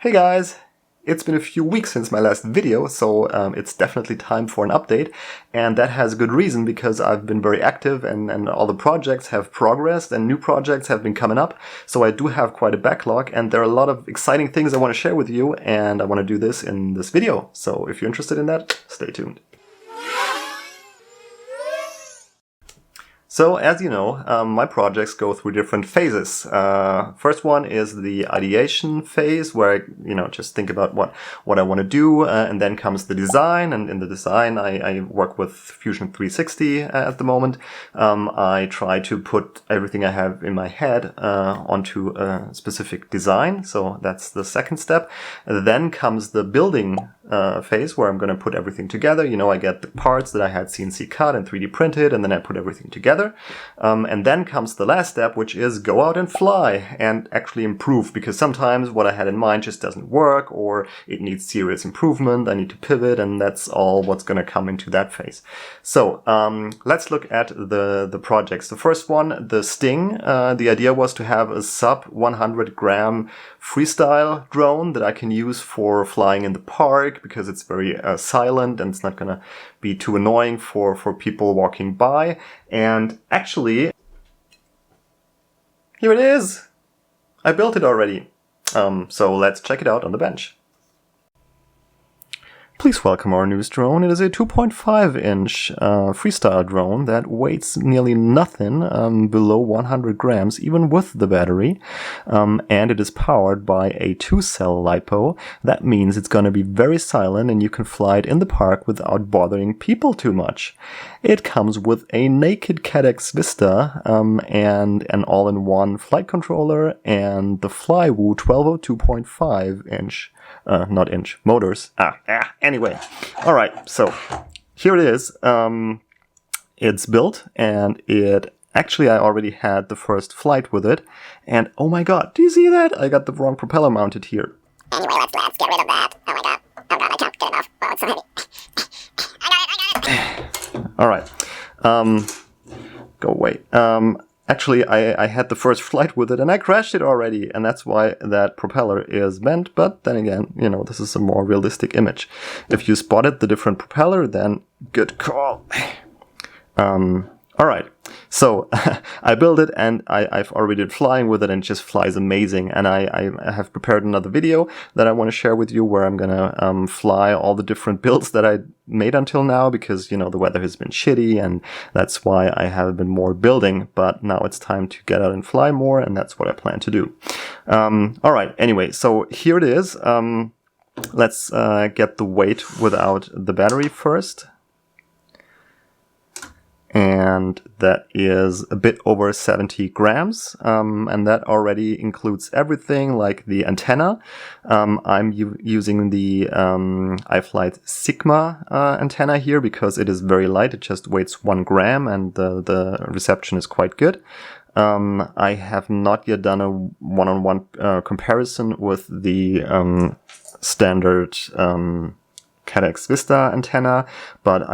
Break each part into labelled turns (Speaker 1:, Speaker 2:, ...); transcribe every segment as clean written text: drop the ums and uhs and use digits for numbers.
Speaker 1: Hey guys! It's been a few weeks since my last video, so it's definitely time for an update, and that has good reason because I've been very active and all the projects have progressed and new projects have been coming up, so I do have quite a backlog and there are a lot of exciting things I want to share with you, and I want to do this in this video, so if you're interested in that, stay tuned. So, as you know, my projects go through different phases. First one is the ideation phase, where I, just think about what I want to do, and then comes the design. And in the design, I work with Fusion 360 at the moment. I try to put everything I have in my head onto a specific design. So that's the second step. Then comes the building phase, where I'm going to put everything together. I get the parts that I had CNC cut and 3D printed, and then I put everything together. And then comes the last step, which is go out and fly and actually improve, because sometimes what I had in mind just doesn't work, or it needs serious improvement. I need to pivot, and that's all what's going to come into that phase. So let's look at the projects. The first one, the Sting. The idea was to have a sub-100g freestyle drone that I can use for flying in the park, because it's very silent and it's not going to be too annoying for people walking by. And actually, here it is! I built it already. So let's check it out on the bench. Please welcome our newest drone. It is a 2.5-inch freestyle drone that weighs nearly nothing, below 100 grams, even with the battery. And it is powered by a 2-cell LiPo. That means it's going to be very silent and you can fly it in the park without bothering people too much. It comes with a naked CADX Vista and an all-in-one flight controller and the Flywoo 1202.5-inch not inch, motors. Anyway. Alright, so here it is. It's built, and actually I already had the first flight with it, and oh my god, do you see that? I got the wrong propeller mounted here.
Speaker 2: Anyway, let's get rid of that. Oh my god. Oh god, I can't get enough. Oh, it's so heavy. I got it.
Speaker 1: Alright. Go away. Actually, I had the first flight with it and I crashed it already, and that's why that propeller is bent, but then again, this is a more realistic image. If you spotted the different propeller, then good call. Alright, so I built it and I've already did flying with it, and it just flies amazing. And I have prepared another video that I want to share with you, where I'm gonna fly all the different builds that I made until now, because the weather has been shitty and that's why I have been more building, but now it's time to get out and fly more, and that's what I plan to do. Alright, anyway, so here it is. Let's get the weight without the battery first. And that is a bit over 70 grams, and that already includes everything like the antenna. I'm using the iFlight Sigma antenna here because it is very light. It just weighs 1 gram and the reception is quite good. I have not yet done a one-on-one comparison with the standard CADX Vista antenna, but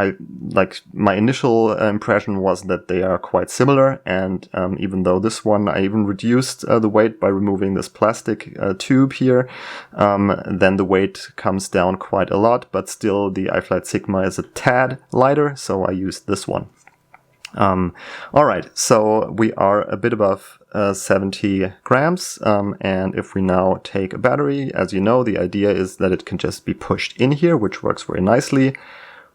Speaker 1: my initial impression was that they are quite similar, and even though this one I even reduced the weight by removing this plastic tube here, then the weight comes down quite a lot, but still the iFlight Sigma is a tad lighter, so I used this one. Alright, so we are a bit above 70 grams, and if we now take a battery, as you know, the idea is that it can just be pushed in here, which works very nicely.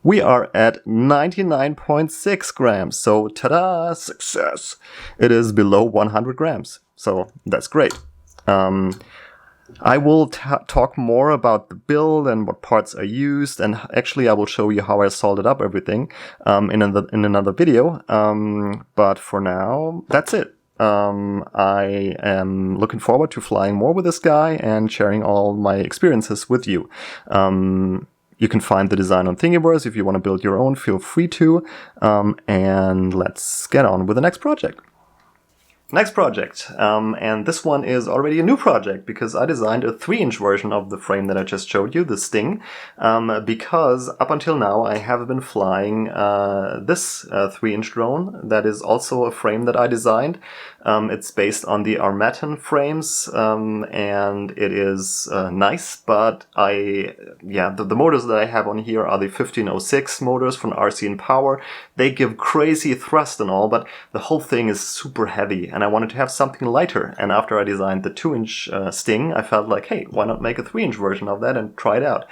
Speaker 1: We are at 99.6 grams, so ta-da, success! It is below 100 grams, so that's great. I will talk more about the build and what parts are used, and actually I will show you how I soldered up everything in another video, but for now, that's it. I am looking forward to flying more with this guy and sharing all my experiences with you. You can find the design on Thingiverse. If you want to build your own, feel free to, and let's get on with the next project. Next project, and this one is already a new project because I designed a 3-inch version of the frame that I just showed you, the Sting, because up until now I have been flying this 3-inch drone that is also a frame that I designed, It's based on the Armaton frames, and it is nice, but the motors that I have on here are the 1506 motors from RC & Power. They give crazy thrust and all, but the whole thing is super heavy, and I wanted to have something lighter. And after I designed the 2-inch Sting, I felt like, hey, why not make a 3-inch version of that and try it out?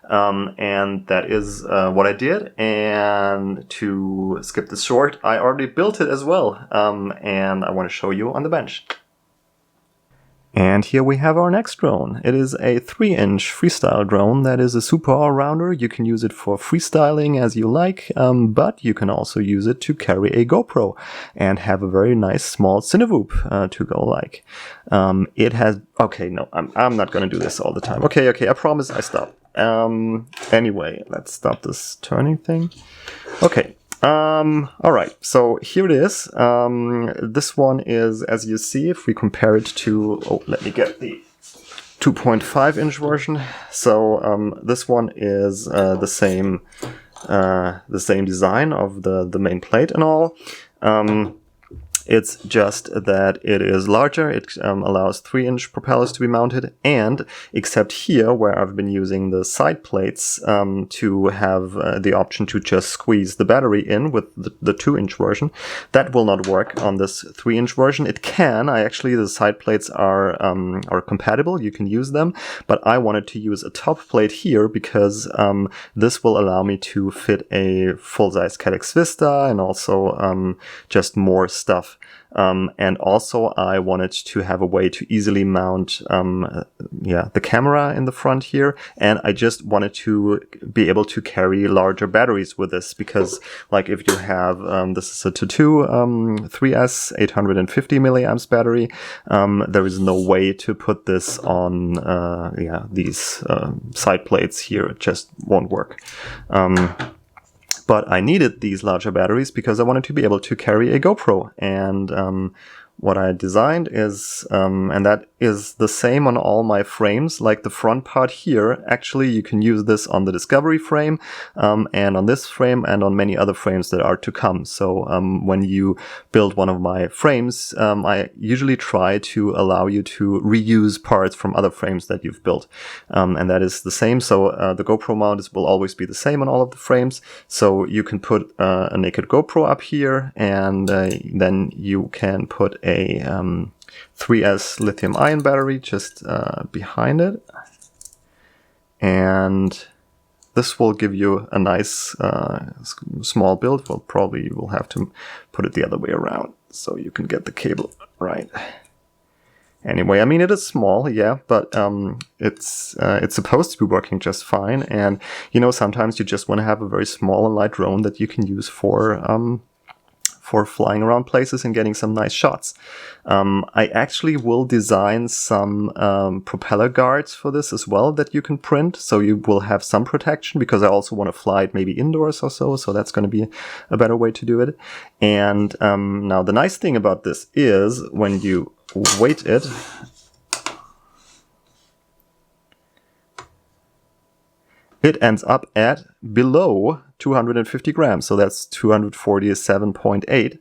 Speaker 1: And that is what I did. And to skip this short, I already built it as well, and I want to show you on the bench. And here we have our next drone. It is a 3-inch freestyle drone that is a super all-rounder. You can use it for freestyling as you like, but you can also use it to carry a GoPro and have a very nice small Cinevoop to go like. It has... Okay, no, I'm not going to do this all the time. Okay, I promise I stop. Anyway, let's stop this turning thing. Okay. Alright, so here it is. This one is, as you see, if we compare it to, let me get the 2.5-inch version. So, this one is, the same design of the main plate and all. It's just that it is larger. It allows 3-inch propellers to be mounted, and except here where I've been using the side plates to have the option to just squeeze the battery in with the 2-inch version, that will not work on this 3-inch version. It can. The side plates are compatible. You can use them, but I wanted to use a top plate here because this will allow me to fit a full-size Cadex Vista and also just more stuff. And also I wanted to have a way to easily mount the camera in the front here, and I just wanted to be able to carry larger batteries with this, because like if you have this is a Tutu 3S 850 milliamps battery, there is no way to put this on these side plates here. It just won't work. But I needed these larger batteries because I wanted to be able to carry a GoPro. And what I designed is, and that is the same on all my frames, like the front part here. Actually, you can use this on the Discovery frame, and on this frame, and on many other frames that are to come. So when you build one of my frames, I usually try to allow you to reuse parts from other frames that you've built. And that is the same. So the GoPro mount will always be the same on all of the frames. So you can put a naked GoPro up here, and then you can put a 3S lithium-ion battery just behind it, and this will give you a nice small build. Well, probably you will have to put it the other way around so you can get the cable right. Anyway, I mean, it is small, yeah, but it's supposed to be working just fine. And you know, sometimes you just want to have a very small and light drone that you can use for flying around places and getting some nice shots. I actually will design some propeller guards for this as well that you can print, so you will have some protection, because I also want to fly it maybe indoors or so that's going to be a better way to do it. And now the nice thing about this is when you weight it, it ends up at below 250 grams. So that's 247.8,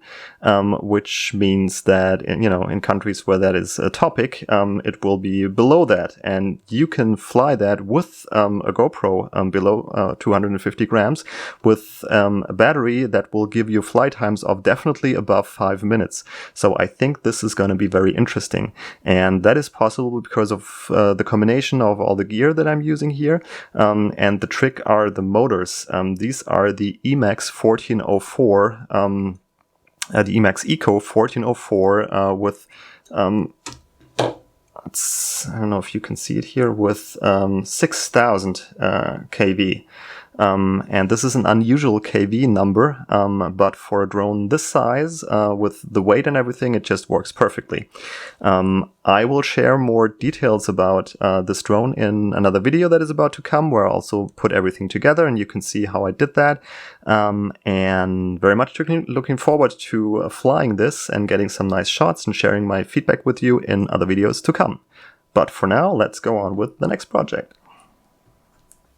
Speaker 1: which means that, you know, in countries where that is a topic, it will be below that. And you can fly that with a GoPro below 250 grams with a battery that will give you flight times of definitely above 5 minutes. So I think this is going to be very interesting. And that is possible because of the combination of all the gear that I'm using here. And the trick are the motors. These are the Emax 1404, the Emax Eco 1404 with, I don't know if you can see it here, with 6,000 kV. And this is an unusual kV number, but for a drone this size, with the weight and everything, it just works perfectly. I will share more details about this drone in another video that is about to come, where I also put everything together and you can see how I did that. And very much looking forward to flying this and getting some nice shots and sharing my feedback with you in other videos to come. But for now, let's go on with the next project.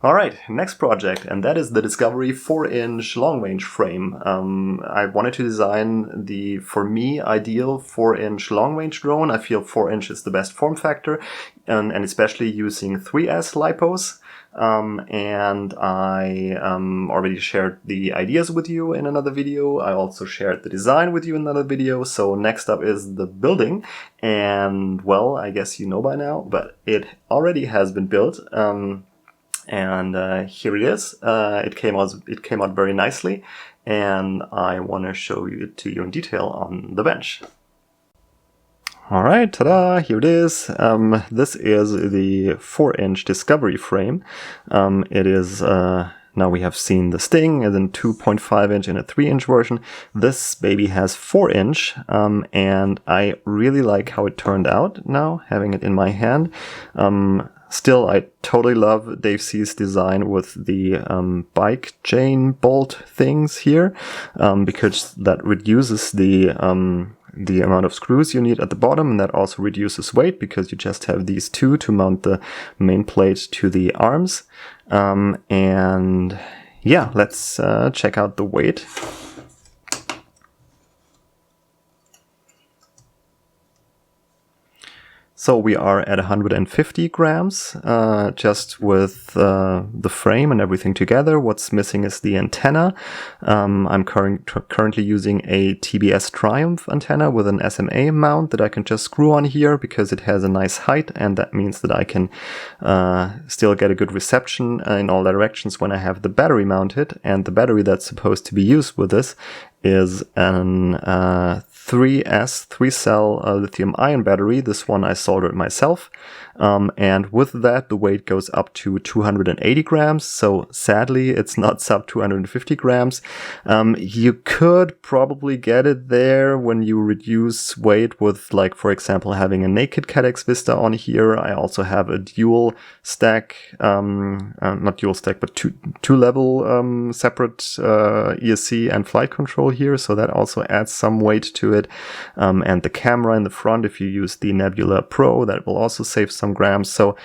Speaker 1: All right, next project, and that is the Discovery 4-inch long-range frame. I wanted to design the, for me, ideal 4-inch long-range drone. I feel 4-inch is the best form factor, and especially using 3S lipos. And I already shared the ideas with you in another video. I also shared the design with you in another video. So next up is the building. And well, I guess you know by now, but it already has been built. And here it is. It came out very nicely, and I want to show it to you in detail on the bench. All right, ta-da! Here it is. This is the 4-inch Discovery frame. It is now we have seen the Sting and then 2.5-inch and a 3-inch version. This baby has 4-inch, and I really like how it turned out now, having it in my hand. Still, I totally love Dave C's design with the bike chain bolt things here, because that reduces the amount of screws you need at the bottom, and that also reduces weight because you just have these two to mount the main plate to the arms. And yeah, let's check out the weight. So we are at 150 grams, just with the frame and everything together. What's missing is the antenna. I'm currently using a TBS Triumph antenna with an SMA mount that I can just screw on here because it has a nice height, and that means that I can still get a good reception in all directions when I have the battery mounted. And the battery that's supposed to be used with this is an 3-cell lithium-ion battery. This one I soldered myself. And with that, the weight goes up to 280 grams. So sadly, it's not sub 250 grams. You could probably get it there when you reduce weight with, like, for example, having a naked Cadex Vista on here. I also have a dual stack, not dual stack, but two level separate ESC and flight control here. So that also adds some weight to it. And the camera in the front, if you use the Nebula Pro, that will also save some grams. So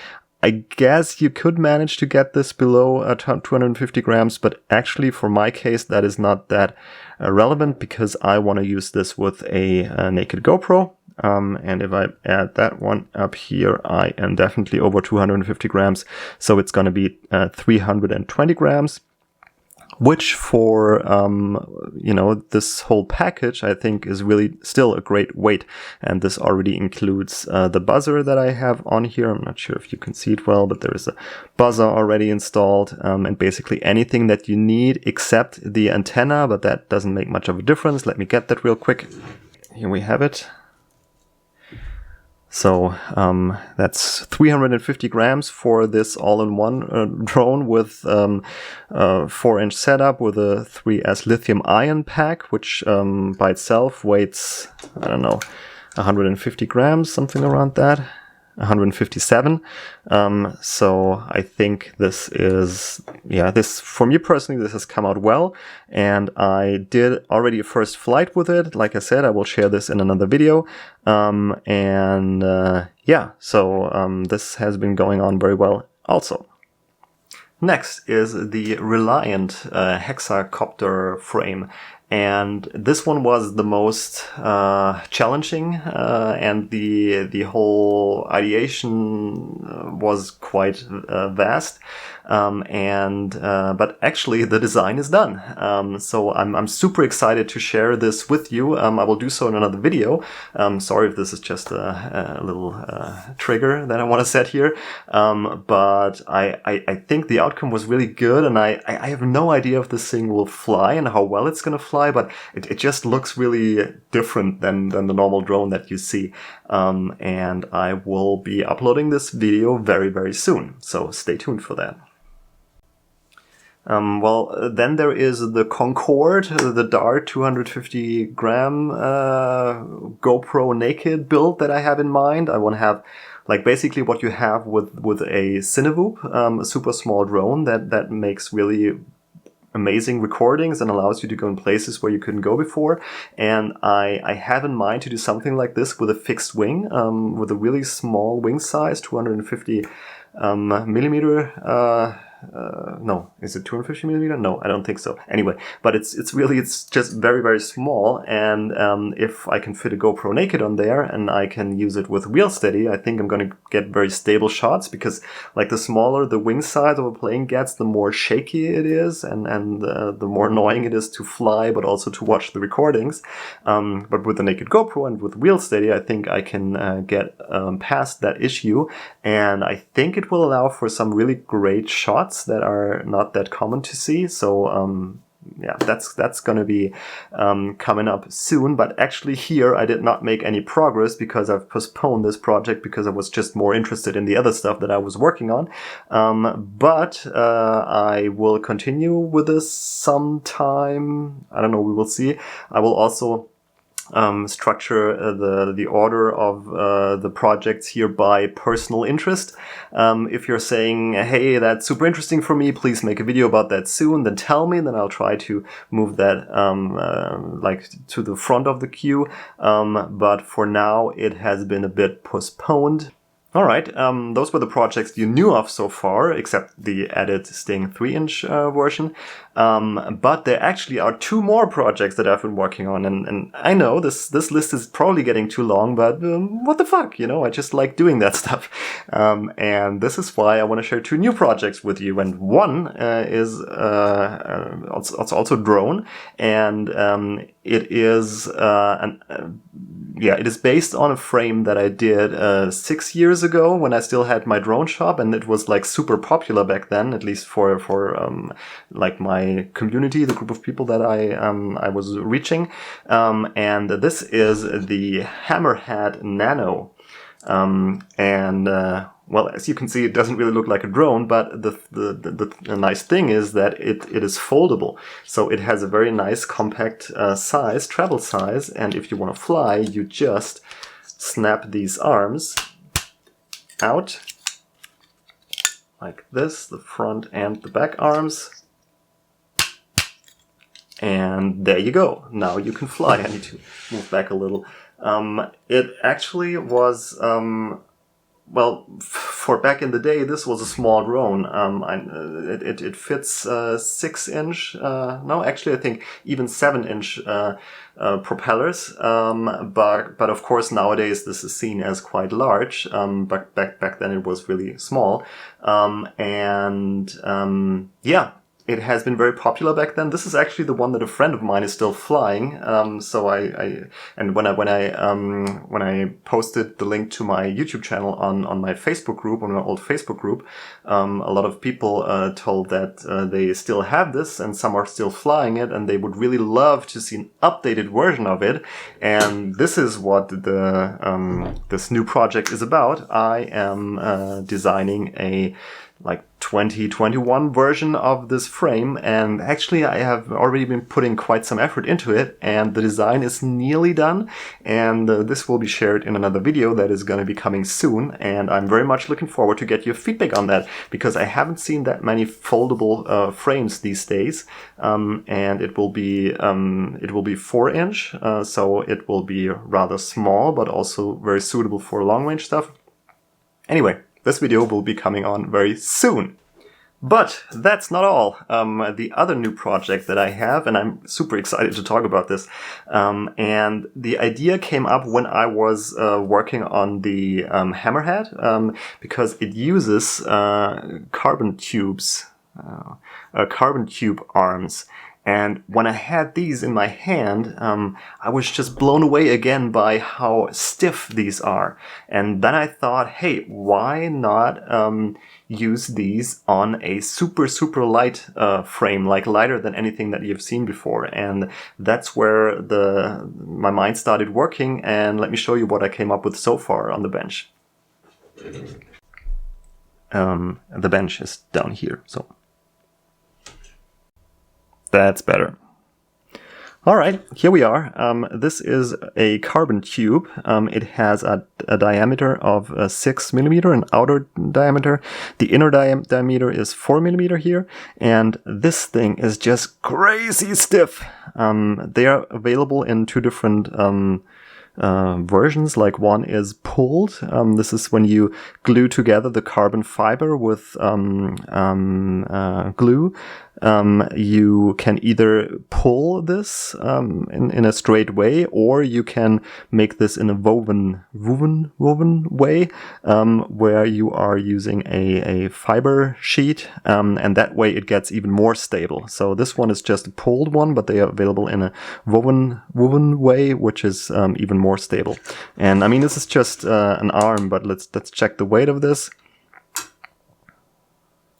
Speaker 1: I guess you could manage to get this below 250 grams, but actually for my case, that is not that relevant because I want to use this with a naked GoPro. And if I add that one up here, I am definitely over 250 grams. So it's going to be 320 grams. Which for, this whole package, I think is really still a great weight. And this already includes the buzzer that I have on here. I'm not sure if you can see it well, but there is a buzzer already installed. And basically anything that you need except the antenna, but that doesn't make much of a difference. Let me get that real quick. Here we have it. So that's 350 grams for this all-in-one drone with 4-inch setup with a 3S lithium-ion pack, which by itself weighs, I don't know, 150 grams, something around that. 157. So I think this is, this, for me personally, this has come out well. And I did already a first flight with it. Like I said, I will share this in another video. This has been going on very well also. Next is the Reliant Hexacopter frame. And this one was the most challenging, and the whole ideation was quite vast. But actually the design is done. So I'm super excited to share this with you. I will do so in another video. Sorry if this is just a little trigger that I want to set here. But I think the outcome was really good, and I have no idea if this thing will fly and how well it's going to fly, but it just looks really different than the normal drone that you see. And I will be uploading this video very, very soon. So stay tuned for that. Then there is the Concorde, the Dart 250 gram GoPro naked build that I have in mind. I want to have like basically what you have with a Cinevoop, a super small drone that makes really amazing recordings and allows you to go in places where you couldn't go before. And I have in mind to do something like this with a fixed wing, with a really small wing size, 250 millimeter no, is it 250 millimeter? No, I don't think so. Anyway, but it's just very, very small. And if I can fit a GoPro naked on there and I can use it with wheel steady, I think I'm going to get very stable shots, because like the smaller the wing size of a plane gets, the more shaky it is, and the more annoying it is to fly, but also to watch the recordings. But with the naked GoPro and with wheel steady, I think I can get past that issue, and I think it will allow for some really great shots that are not that common to see. So yeah, that's going to be coming up soon. But actually here I did not make any progress because I've postponed this project because I was just more interested in the other stuff that I was working on. But I will continue with this sometime. I don't know, we will see. I will also structure the order of the projects here by personal interest. If you're saying, hey, that's super interesting for me, please make a video about that soon, then tell me, then I'll try to move that like to the front of the queue. But for now, it has been a bit postponed. All right, those were the projects you knew of so far, except the added Sting 3-inch version. But there actually are 2 more projects that I've been working on, and I know this list is probably getting too long, but what the fuck, you know, I just like doing that stuff. And this is why I want to share 2 new projects with you, and one is it's also drone, and it is it is based on a frame that I did 6 years ago when I still had my drone shop, and it was like super popular back then, at least for like my community, the group of people that I was reaching. And this is the Hammerhead Nano. Well, as you can see, it doesn't really look like a drone, but the nice thing is that it is foldable. So it has a very nice compact size, travel size, and if you want to fly, you just snap these arms out like this, the front and the back arms. And there you go. Now you can fly. I need to move back a little. It actually was... well, for back in the day, this was a small drone. It fits 6-inch, no, actually I think even 7-inch propellers. But of course nowadays this is seen as quite large. But back then it was really small. Yeah. It has been very popular back then. This is actually the one that a friend of mine is still flying. So when I posted the link to my YouTube channel on my Facebook group, on my old Facebook group, a lot of people told that they still have this, and some are still flying it, and they would really love to see an updated version of it. And this is what this new project is about. I am designing a 2021 version of this frame, and actually I have already been putting quite some effort into it, and the design is nearly done, and this will be shared in another video that is going to be coming soon, and I'm very much looking forward to get your feedback on that, because I haven't seen that many foldable frames these days, and it will be 4-inch, so it will be rather small but also very suitable for long-range stuff. Anyway, this video will be coming on very soon. But that's not all. The other new project that I have, and I'm super excited to talk about this, and the idea came up when I was working on the Hammerhead, because it uses carbon tube arms. And when I had these in my hand, I was just blown away again by how stiff these are. And then I thought, hey, why not use these on a super, super light frame, like lighter than anything that you've seen before? And that's where my mind started working. And let me show you what I came up with so far on the bench. The bench is down here, so... That's better. All right, here we are. This is a carbon tube. It has a diameter of 6 millimeter, an outer diameter. The inner diameter is 4 millimeter here. And this thing is just crazy stiff. They are available in 2 different versions. Like one is pulled. This is when you glue together the carbon fiber with glue. You can either pull this in a straight way, or you can make this in a woven way, where you are using a fiber sheet, and that way it gets even more stable. So this one is just a pulled one, but they are available in a woven way, which is even more stable. And I mean, this is just an arm, but let's check the weight of this.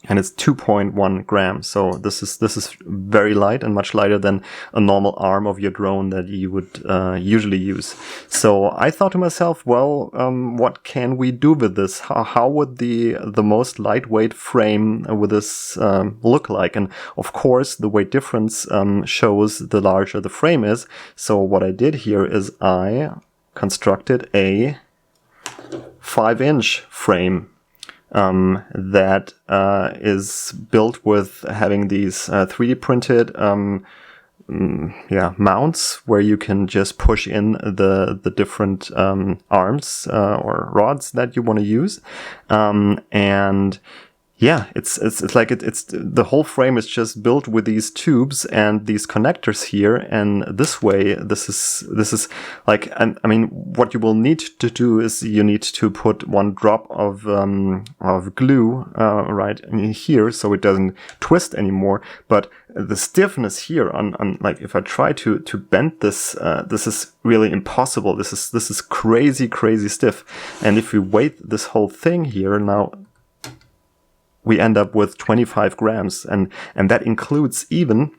Speaker 1: And it's 2.1 grams. So this is very light and much lighter than a normal arm of your drone that you would usually use. So I thought to myself, well, what can we do with this? How would the most lightweight frame with this look like? And of course, the weight difference shows the larger the frame is. So what I did here is I constructed a 5-inch frame. That is built with having these 3D printed mounts where you can just push in the different arms or rods that you want to use, and yeah, it's like it's the whole frame is just built with these tubes and these connectors here, and this way, this is like, I mean, what you will need to do is you need to put one drop of glue right in here so it doesn't twist anymore. But the stiffness here on like if I try to bend this, this is really impossible. This is crazy stiff, and if we weight this whole thing here now, we end up with 25 grams, and that includes even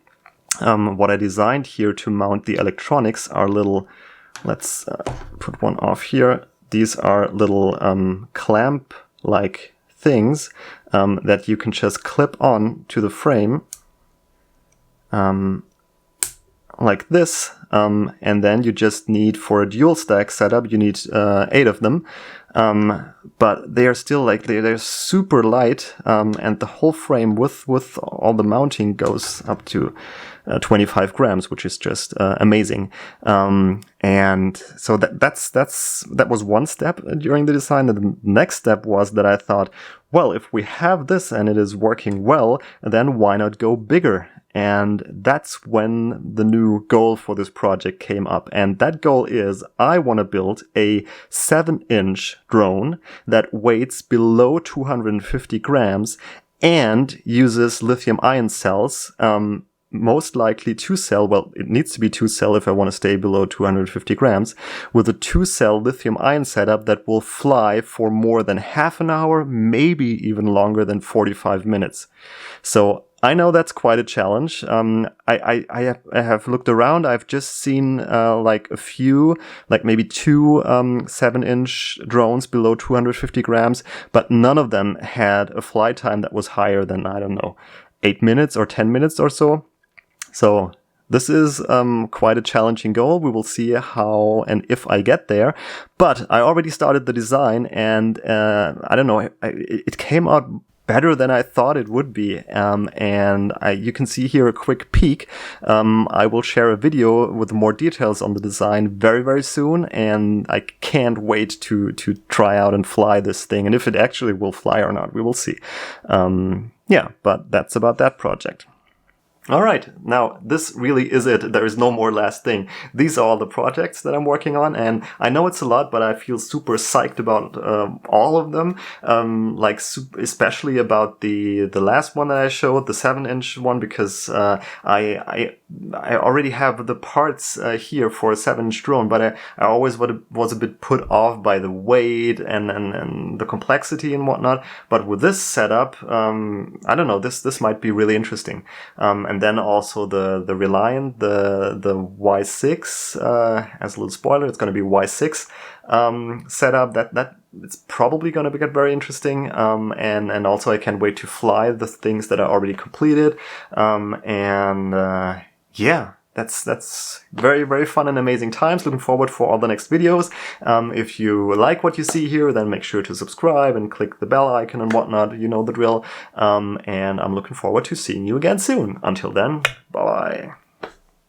Speaker 1: what I designed here to mount the electronics are little, let's put one off here. These are little clamp-like things that you can just clip on to the frame like this, and then you just need, for a dual stack setup, you need 8 of them. But they are still like, they're super light, and the whole frame with all the mounting goes up to 25 grams, which is just amazing. And so that was one step during the design. And the next step was that I thought, well, if we have this and it is working well, then why not go bigger? And that's when the new goal for this project came up. And that goal is I want to build a 7-inch drone that weighs below 250 grams and uses lithium-ion cells, most likely 2-cell. Well, it needs to be 2-cell if I want to stay below 250 grams, with a 2-cell lithium-ion setup that will fly for more than half an hour, maybe even longer than 45 minutes. So I know that's quite a challenge. I have looked around. I've just seen like a few, like maybe 2 7-inch drones below 250 grams, but none of them had a flight time that was higher than, I don't know, 8 minutes or 10 minutes or so. So this is quite a challenging goal. We will see how and if I get there. But I already started the design, and I don't know, it came out better than I thought it would be. And you can see here a quick peek. I will share a video with more details on the design very, very soon. And I can't wait to try out and fly this thing. And if it actually will fly or not, we will see. Yeah, but that's about that project. All right, now this really is it. There is no more last thing. These are all the projects that I'm working on, and I know it's a lot, but I feel super psyched about all of them. Especially about the last one that I showed, the 7-inch one, because I already have the parts here for a 7-inch drone, but I always was a bit put off by the weight and the complexity and whatnot. But with this setup, I don't know, this might be really interesting. And then also the Reliant, the Y6, as a little spoiler, it's going to be Y6 setup. That it's probably going to get very interesting. And also I can't wait to fly the things that are already completed. Yeah. That's very, very fun and amazing times. Looking forward for all the next videos. If you like what you see here, then make sure to subscribe and click the bell icon and whatnot. You know the drill. And I'm looking forward to seeing you again soon. Until then, bye.